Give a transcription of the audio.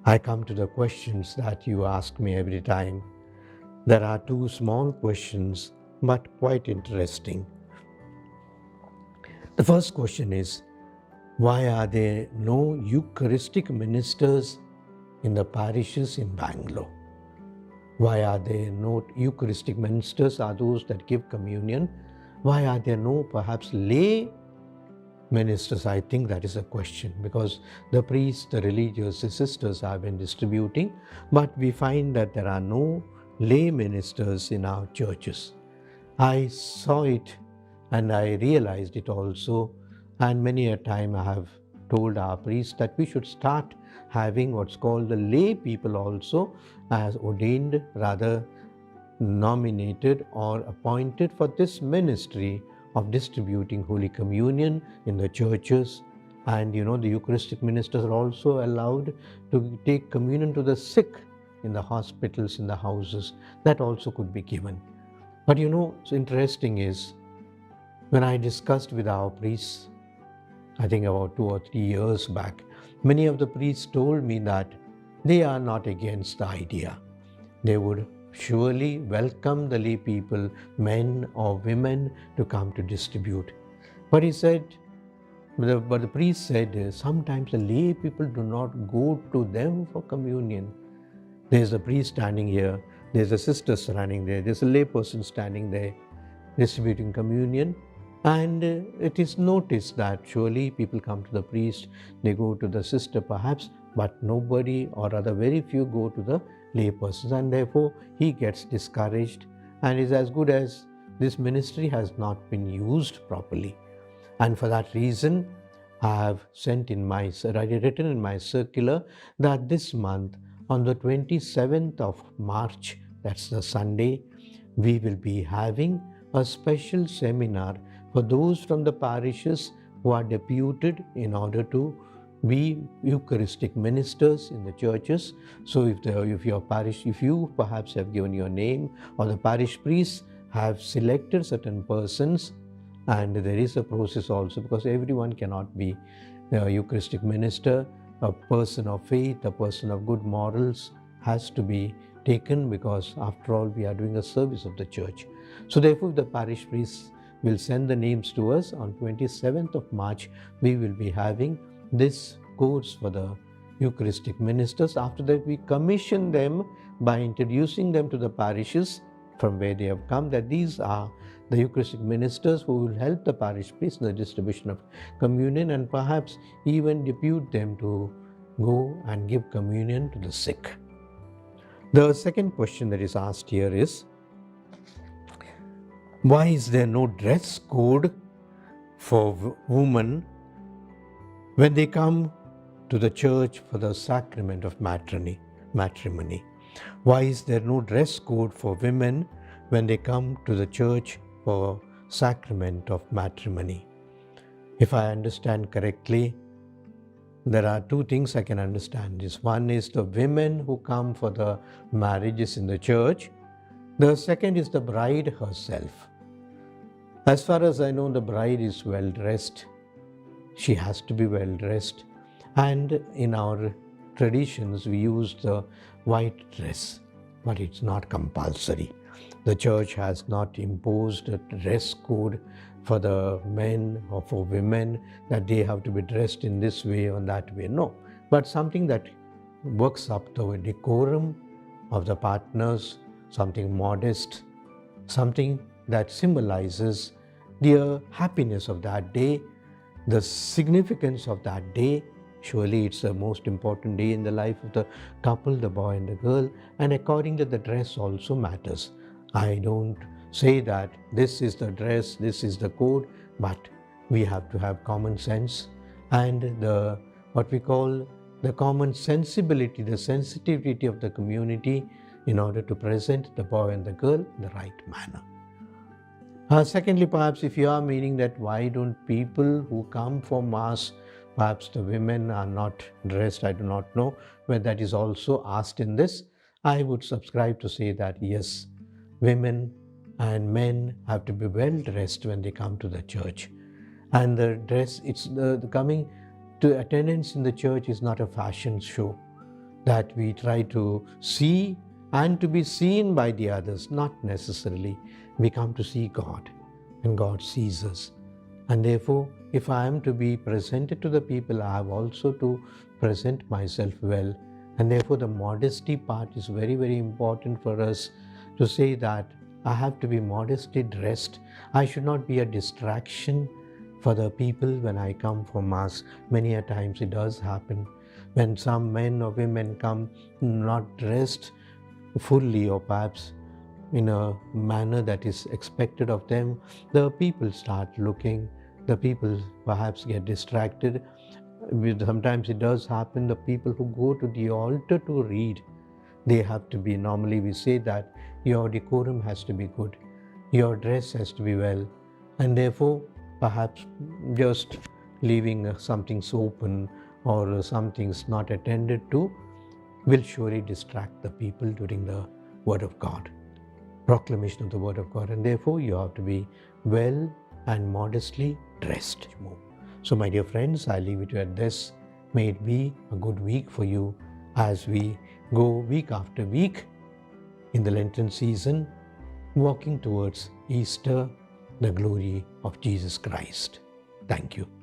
I come to the questions that you ask me every time. There are two small questions, but quite interesting. The first question is, why are there no Eucharistic ministers in the parishes in Bangalore? Why are there no Eucharistic ministers, are those that give communion? Why are there no perhaps lay ministers? I think that is a question, because the priests, the religious, the sisters have been distributing, but we find that there are no lay ministers in our churches. I saw it and I realized it also, and many a time I have told our priests that we should start having what's called the lay people also as ordained, rather nominated or appointed for this ministry of distributing Holy Communion in the churches. And the Eucharistic ministers are also allowed to take communion to the sick in the hospitals, in the houses. That also could be given. But what's interesting is, when I discussed with our priests, I think about 2 or 3 years back, many of the priests told me that they are not against the idea. They would surely welcome the lay people, men or women, to come to distribute. But the priest said, sometimes the lay people do not go to them for communion. There's a priest standing here, there's a sister standing there, there's a lay person standing there distributing communion. And it is noticed that surely people come to the priest, they go to the sister perhaps, but nobody, or rather very few, go to the lay persons, and therefore he gets discouraged and is as good as this ministry has not been used properly. And for that reason, I have written in my circular that this month, on the 27th of March, that's the Sunday, we will be having a special seminar for those from the parishes who are deputed in order to be Eucharistic ministers in the churches. So if your parish, if you perhaps have given your name, or the parish priests have selected certain persons, and there is a process also, because everyone cannot be a Eucharistic minister. A person of faith, a person of good morals has to be taken, because after all we are doing a service of the church. So therefore the parish priests will send the names to us. On 27th of March we will be having this course for the Eucharistic ministers. After that we commission them by introducing them to the parishes from where they have come, that these are the Eucharistic ministers who will help the parish priest in the distribution of communion, and perhaps even depute them to go and give communion to the sick. The second question that is asked here is, why is there no dress code for women when they come to the church for the sacrament of matrimony? Why is there no dress code for women when they come to the church for sacrament of matrimony? If I understand correctly, there are two things I can understand. One is the women who come for the marriages in the church. The second is the bride herself. As far as I know, the bride is well dressed. She has to be well dressed. And in our traditions, we use the white dress, but it's not compulsory. The church has not imposed a dress code for the men or for women, that they have to be dressed in this way or that way. No, but something that works up the decorum of the partners, something modest, something that symbolizes the happiness of that day, the significance of that day. Surely it's the most important day in the life of the couple, the boy and the girl, and according to the dress also matters. I don't say that this is the dress, this is the code, but we have to have common sense and what we call the common sensibility, the sensitivity of the community, in order to present the boy and the girl in the right manner. Secondly, perhaps if you are meaning that why don't people who come for Mass, perhaps the women are not dressed, I do not know whether that is also asked in this. I would subscribe to say that yes, women and men have to be well dressed when they come to the church. And the dress, it's the coming to attendance in the church is not a fashion show. that we try to see and to be seen by the others. Not necessarily. We come to see God, and God sees us. And therefore, if I am to be presented to the people, I have also to present myself well. And therefore, the modesty part is very, very important for us to say that I have to be modestly dressed. I should not be a distraction for the people when I come for Mass. Many a times it does happen when some men or women come not dressed fully, or perhaps in a manner that is expected of them, the people start looking, the people perhaps get distracted. Sometimes it does happen, the people who go to the altar to read, they have to be, normally we say that your decorum has to be good, your dress has to be well, and therefore perhaps just leaving some things open or some things not attended to will surely distract the people during the Word of God, proclamation of the Word of God, and therefore you have to be well and modestly dressed. So my dear friends, I leave it at this. May it be a good week for you as we go week after week in the Lenten season, walking towards Easter, the glory of Jesus Christ. Thank you.